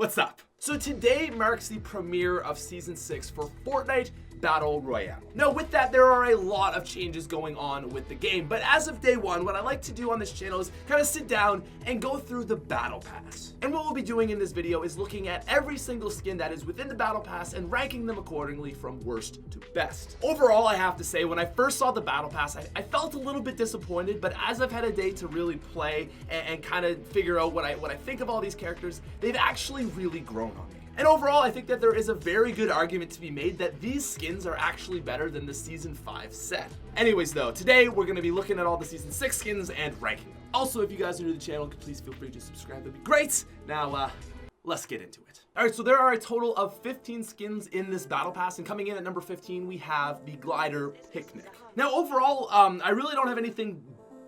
What's up? So today marks the premiere of Season 6 for Fortnite Battle Royale. Now with that, there are a lot of changes going on with the game, but as of day one, what I like to do on this channel is kind of sit down and go through the Battle Pass. And what we'll be doing in this video is looking at every single skin that is within the Battle Pass and ranking them accordingly from worst to best. Overall, I have to say, when I first saw the Battle Pass, I felt a little bit disappointed, but as I've had a day to really play and kind of figure out what I think of all these characters, they've actually really grown on me. And overall, I think that there is a very good argument to be made that these skins are actually better than the Season 5 set. Anyways though, today we're going to be looking at all the Season 6 skins and ranking them. Also, if you guys are new to the channel, please feel free to subscribe, that'd be great. Now, let's get into it. Alright, so there are a total of 15 skins in this Battle Pass, and coming in at number 15, we have the Glider Picnic. Now overall, I really don't have anything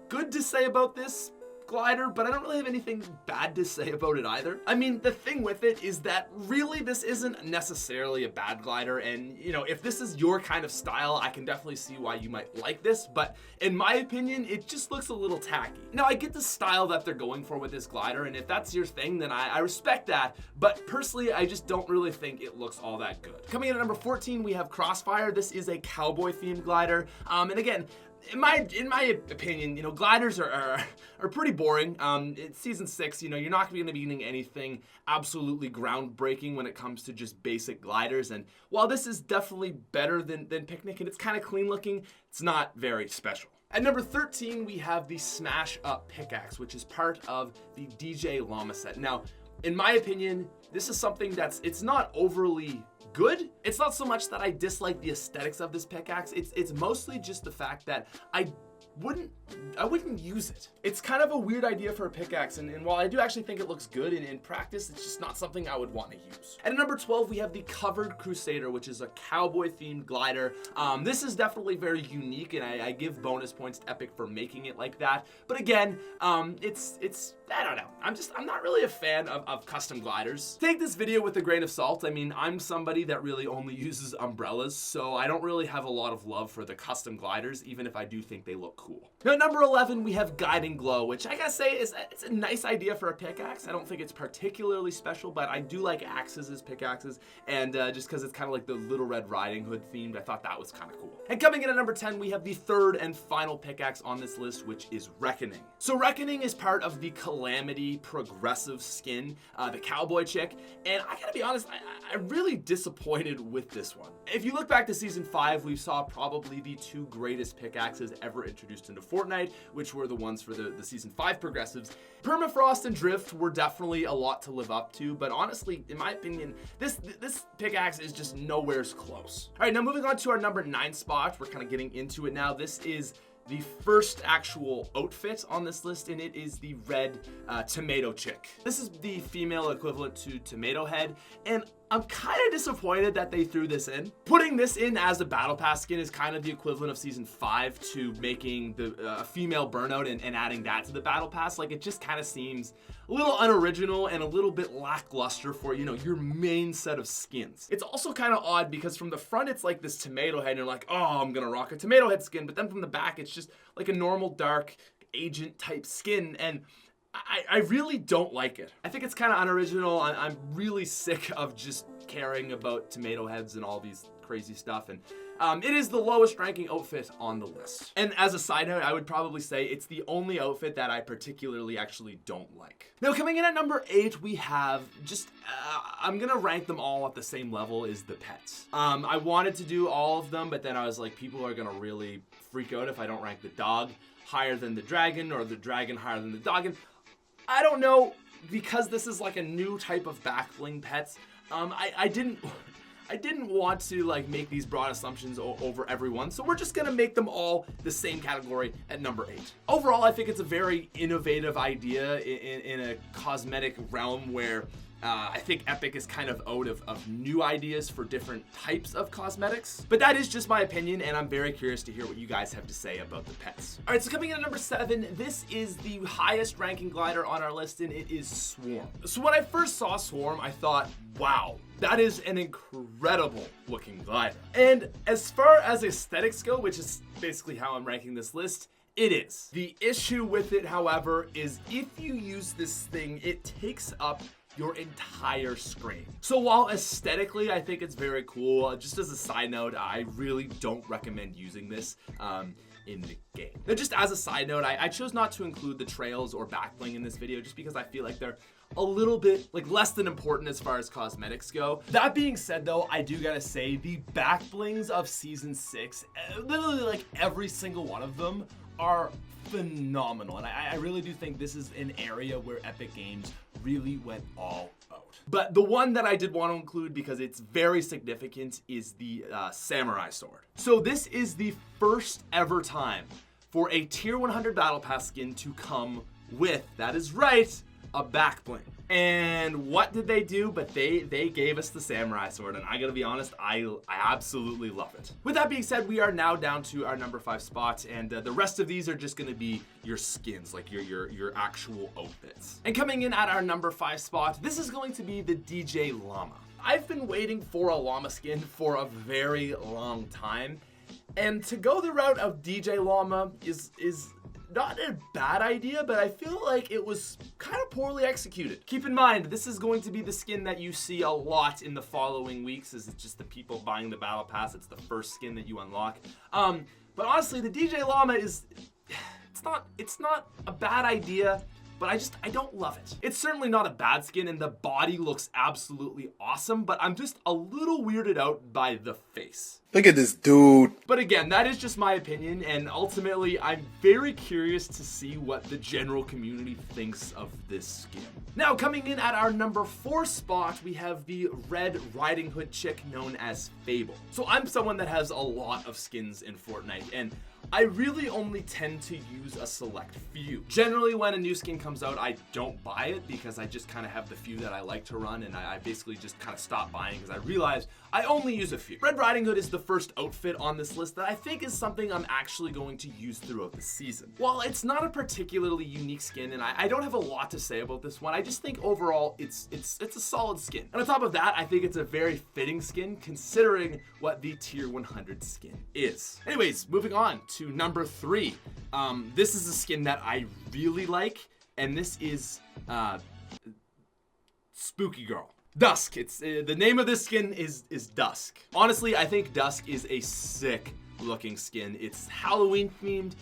good to say about this glider, but I don't really have anything bad to say about it either. I mean, the thing with it is that really this isn't necessarily a bad glider, and you know, if this is your kind of style, I can definitely see why you might like this, but in my opinion, it just looks a little tacky. Now, I get the style that they're going for with this glider, and if that's your thing, then I respect that, but personally, I just don't really think it looks all that good. Coming in at number 14, we have Crossfire. This is a cowboy themed glider, and again, in my opinion, you know, gliders are pretty boring. It's Season 6, you know, you're not going to be getting anything absolutely groundbreaking when it comes to just basic gliders. And while this is definitely better than Picnic and it's kind of clean looking, it's not very special. At number 13, we have the Smash Up Pickaxe, which is part of the DJ Llama set. Now, in my opinion, this is something it's not overly good. It's not so much that I dislike the aesthetics of this pickaxe. It's mostly just the fact that I wouldn't use it. It's kind of a weird idea for a pickaxe, and while I do actually think it looks good in practice, it's just not something I would want to use. And at number 12, we have the Covered Crusader, which is a cowboy themed glider. This is definitely very unique, and I give bonus points to Epic for making it like that. But again, it's I don't know. I'm not really a fan of custom gliders. Take this video with a grain of salt. I mean, I'm somebody that really only uses umbrellas, so I don't really have a lot of love for the custom gliders, even if I do think they look cool. Now, at number 11, we have Guiding Glow, which I gotta say it's a nice idea for a pickaxe. I don't think it's particularly special, but I do like axes as pickaxes, and just because it's kind of like the Little Red Riding Hood themed, I thought that was kind of cool. And coming in at number 10, we have the third and final pickaxe on this list, which is Reckoning. So Reckoning is part of the Calamity progressive skin, the cowboy chick, and I gotta be honest, I'm really disappointed with this one. If you look back to Season 5, we saw probably the two greatest pickaxes ever introduced into Fortnite, which were the ones for the Season 5 progressives. Permafrost and Drift were definitely a lot to live up to, but honestly, in my opinion, this pickaxe is just nowhere's close. All right, now moving on to our number 9 spot, we're kind of getting into it now. This is the first actual outfit on this list, and it is the red tomato chick. This is the female equivalent to Tomato Head, and I'm kind of disappointed that they threw this in. Putting this in as a Battle Pass skin is kind of the equivalent of Season 5 to making the female Burnout and adding that to the Battle Pass. Like, it just kind of seems a little unoriginal and a little bit lackluster for, you know, your main set of skins. It's also kind of odd because from the front, it's like this Tomato Head, and you're like, oh, I'm gonna rock a Tomato Head skin, but then from the back, it's just like a normal dark agent type skin, and I really don't like it. I think it's kind of unoriginal. I'm really sick of just caring about tomato heads and all these crazy stuff, and it is the lowest ranking outfit on the list. And as a side note, I would probably say it's the only outfit that I particularly actually don't like. Now, coming in at number 8, we have just, I'm gonna rank them all at the same level as the pets. I wanted to do all of them, but then I was like, people are gonna really freak out if I don't rank the dog higher than the dragon or the dragon higher than the dog. And I don't know, because this is like a new type of backbling pets, I didn't want to like make these broad assumptions over everyone, so we're just gonna make them all the same category at number 8. Overall, I think it's a very innovative idea in a cosmetic realm where I think Epic is kind of out of new ideas for different types of cosmetics. But that is just my opinion, and I'm very curious to hear what you guys have to say about the pets. All right, so coming in at number 7, this is the highest ranking glider on our list, and it is Swarm. So when I first saw Swarm, I thought, wow, that is an incredible looking glider. And as far as aesthetics go, which is basically how I'm ranking this list, it is. The issue with it, however, is if you use this thing, it takes up your entire screen. So while aesthetically I think it's very cool, just as a side note, I really don't recommend using this in the game. Now, just as a side note, I chose not to include the trails or back bling in this video just because I feel like they're a little bit like less than important as far as cosmetics go. That being said though, I do gotta say the back blings of season 6, literally like every single one of them are phenomenal. And I really do think this is an area where Epic Games really went all out. But the one that I did want to include because it's very significant is the samurai sword. So this is the first ever time for a tier 100 battle pass skin to come with, that is right, a back bling. And what did they do? But they gave us the samurai sword, and I gotta be honest, I absolutely love it. With that being said, we are now down to our number 5 spot, and the rest of these are just gonna be your skins, like your actual outfits. And coming in at our number 5 spot, this is going to be the DJ Llama. I've been waiting for a llama skin for a very long time, and to go the route of DJ Llama is not a bad idea, but I feel like it was kind of poorly executed. Keep in mind, this is going to be the skin that you see a lot in the following weeks, as it's just the people buying the battle pass. It's the first skin that you unlock. But honestly, the DJ Llama is, it's not a bad idea, but I don't love it. It's certainly not a bad skin, and the body looks absolutely awesome, but I'm just a little weirded out by the face. Look at this dude. But again, that is just my opinion, and ultimately, I'm very curious to see what the general community thinks of this skin. Now, coming in at our number 4 spot, we have the Red Riding Hood chick known as Fable. So I'm someone that has a lot of skins in Fortnite, and I really only tend to use a select few. Generally, when a new skin comes out, I don't buy it because I just kind of have the few that I like to run, and I basically just kind of stop buying because I realize I only use a few. Red Riding Hood is the first outfit on this list that I think is something I'm actually going to use throughout the season. While it's not a particularly unique skin, and I don't have a lot to say about this one, I just think overall it's a solid skin. And on top of that, I think it's a very fitting skin considering what the tier 100 skin is. Anyways, moving on to number 3. This is a skin that I really like, and this is Spooky Girl. Dusk. It's the name of this skin is Dusk. Honestly, I think Dusk is a sick looking skin. It's Halloween themed.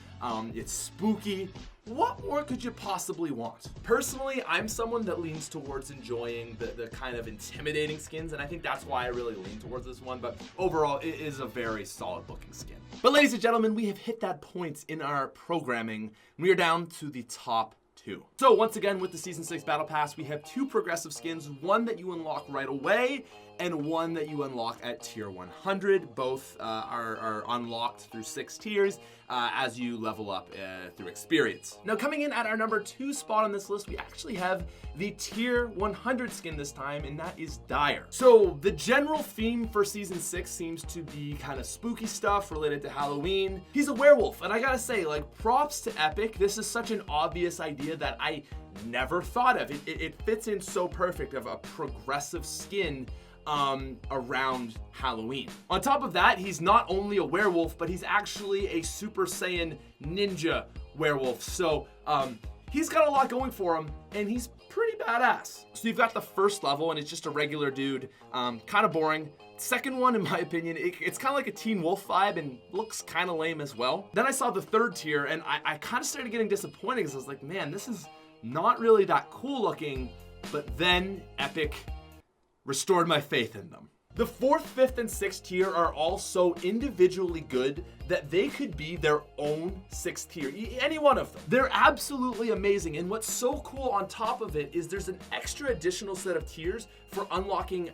It's spooky. What more could you possibly want? Personally, I'm someone that leans towards enjoying the kind of intimidating skins, and I think that's why I really lean towards this one, but overall, it is a very solid looking skin. But ladies and gentlemen, we have hit that point in our programming. We are down to the top 2. So once again, with the Season 6 Battle Pass, we have 2 progressive skins, one that you unlock right away, and one that you unlock at tier 100. Both are unlocked through 6 tiers as you level up through experience. Now, coming in at our number 2 spot on this list, we actually have the tier 100 skin this time, and that is Dire. So the general theme for season 6 seems to be kind of spooky stuff related to Halloween. He's a werewolf, and I gotta say, like, props to Epic. This is such an obvious idea that I never thought of. It fits in so perfect of a progressive skin around Halloween. On top of that, he's not only a werewolf, but he's actually a Super Saiyan ninja werewolf. So he's got a lot going for him, and he's pretty badass. So you've got the first level, and it's just a regular dude, kind of boring. Second one, in my opinion, it's kind of like a Teen Wolf vibe and looks kind of lame as well. Then I saw the third tier, and I kind of started getting disappointed because I was like, man, this is not really that cool looking. But then Epic restored my faith in them. The 4th, 5th, and 6th tier are all so individually good that they could be their own 6th tier, any one of them. They're absolutely amazing, and what's so cool on top of it is there's an extra additional set of tiers for unlocking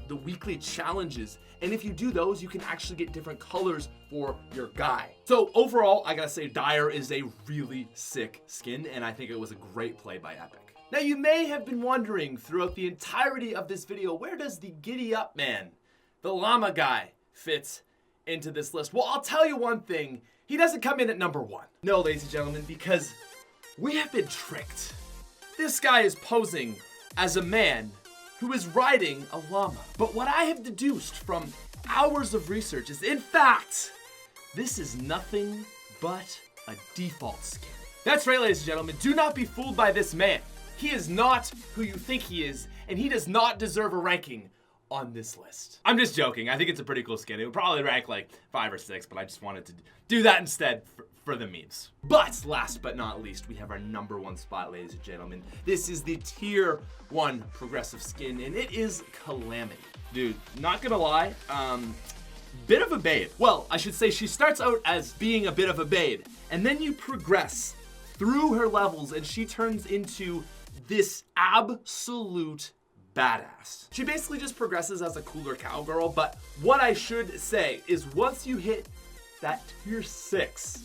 the weekly challenges, and if you do those, you can actually get different colors for your guy. So overall, I gotta say, Dire is a really sick skin, and I think it was a great play by Epic. Now, you may have been wondering throughout the entirety of this video, where does the Giddy Up Man, the llama guy, fit into this list? Well, I'll tell you one thing, he doesn't come in at number 1. No, ladies and gentlemen, because we have been tricked. This guy is posing as a man who is riding a llama. But what I have deduced from hours of research is, in fact, this is nothing but a default skin. That's right, ladies and gentlemen, do not be fooled by this man. He is not who you think he is, and he does not deserve a ranking on this list. I'm just joking. I think it's a pretty cool skin. It would probably rank like 5 or 6, but I just wanted to do that instead for the memes. But last but not least, we have our number 1 spot, ladies and gentlemen. This is the tier 1 progressive skin, and it is Calamity. Dude, not gonna lie, bit of a babe. Well, I should say she starts out as being a bit of a babe, and then you progress through her levels, and she turns into this absolute badass. She basically just progresses as a cooler cowgirl, but what I should say is once you hit that tier 6,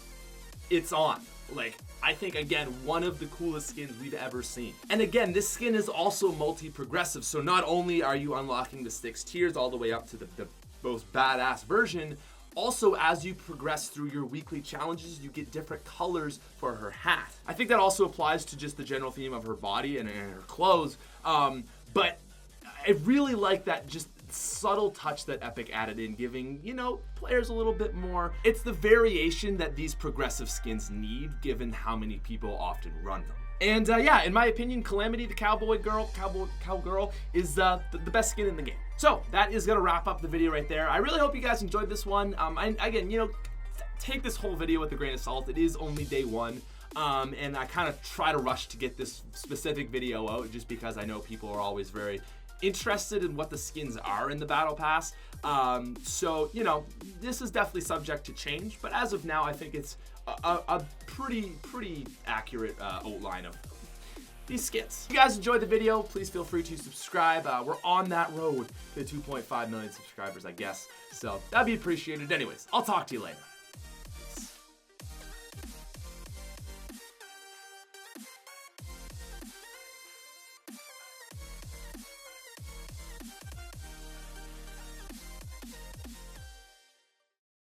it's on. Like, I think, again, one of the coolest skins we've ever seen. And again, this skin is also multi-progressive, so not only are you unlocking the 6 tiers all the way up to the most badass version, also as you progress through your weekly challenges, you get different colors for her hat. I think that also applies to just the general theme of her body and her clothes, but I really like that just subtle touch that Epic added in, giving, you know, players a little bit more. It's the variation that these progressive skins need, given how many people often run them. And yeah, in my opinion, Calamity, the cowgirl, is the best skin in the game. So that is gonna wrap up the video right there. I really hope you guys enjoyed this one. Again, you know, take this whole video with a grain of salt. It is only day 1. And I kind of try to rush to get this specific video out just because I know people are always very interested in what the skins are in the battle pass. So, you know, this is definitely subject to change, but as of now, I think it's a pretty accurate outline of these skins. If you guys enjoyed the video, please feel free to subscribe. We're on that road to 2.5 million subscribers, I guess. So that'd be appreciated. Anyways, I'll talk to you later.